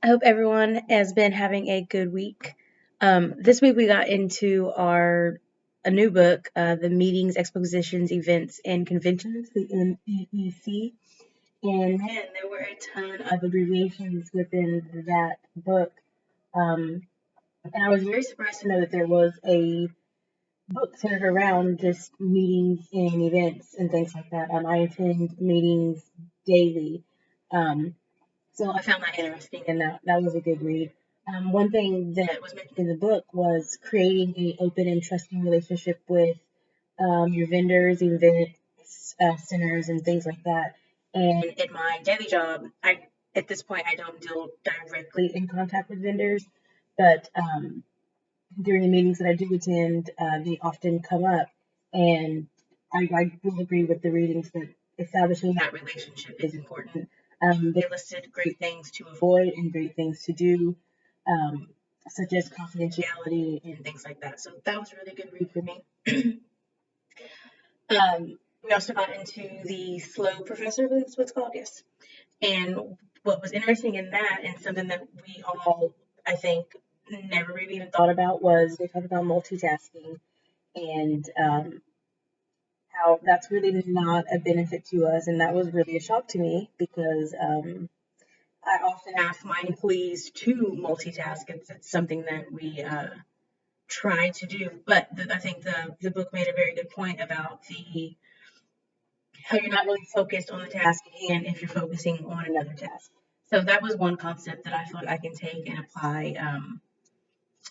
I hope everyone has been having a good week. This week we got into a new book, the Meetings, Expositions, Events, and Conventions, the MEEC. And man, there were a ton of abbreviations within that book. Um, and I was very surprised to know that there was a book centered around just meetings and events and things like that. I attend meetings daily. Um, so I found that interesting, and that was a good read. One thing that was mentioned in the book was creating an open and trusting relationship with your vendors, event centers, and things like that. And in my daily job, at this point I don't deal directly in contact with vendors, but during the meetings that I do attend, they often come up, and I will agree with the readings that establishing that relationship is important. They listed great things to avoid and great things to do, um, such as confidentiality and things like that. So that was a really good read for me. We also got into the slow professor, I believe that's what it's called, yes. And what was interesting in that, and something that we all, I think, never really even thought about, was they talked about multitasking and how that's really not a benefit to us. And that was really a shock to me because I often ask my employees to multitask. It's something that we try to do. But I think the book made a very good point about how you're not really focused on the task at hand if you're focusing on another task. So that was one concept that I feel like I can take and apply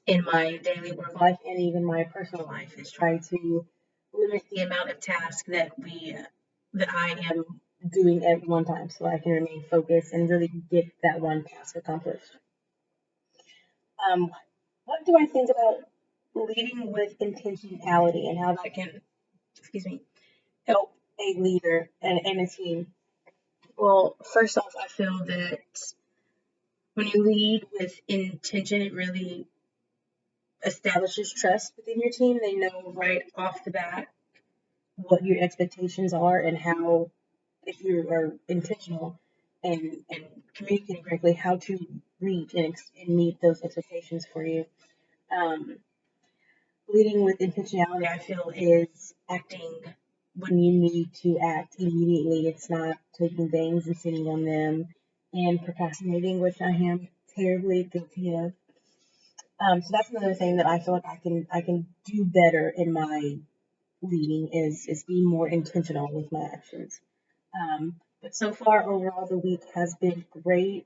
in my daily work life and even my personal life, is try to limit the amount of tasks that I am doing at one time so I can remain focused and really get that one task accomplished. What do I think about leading with intentionality and how that can, excuse me, help a leader and a team? Well, first off, I feel that when you lead with intention, it really establishes trust within your team. They know right off the bat what your expectations are and how, if you are intentional and communicating correctly, how to reach and meet those expectations for you. Um, Leading with intentionality, I feel, is acting when you need to act immediately. It's not taking things and sitting on them and procrastinating, which I am terribly guilty of. So that's another thing that I feel like I can do better in my leading is be more intentional with my actions. But so far, overall, the week has been great.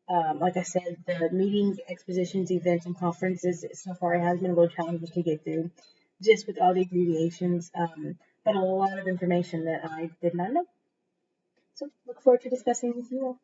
Like I said, the meetings, expositions, events, and conferences so far it has been a little challenging to get through, just with all the abbreviations. But a lot of information that I did not know. So look forward to discussing with you all.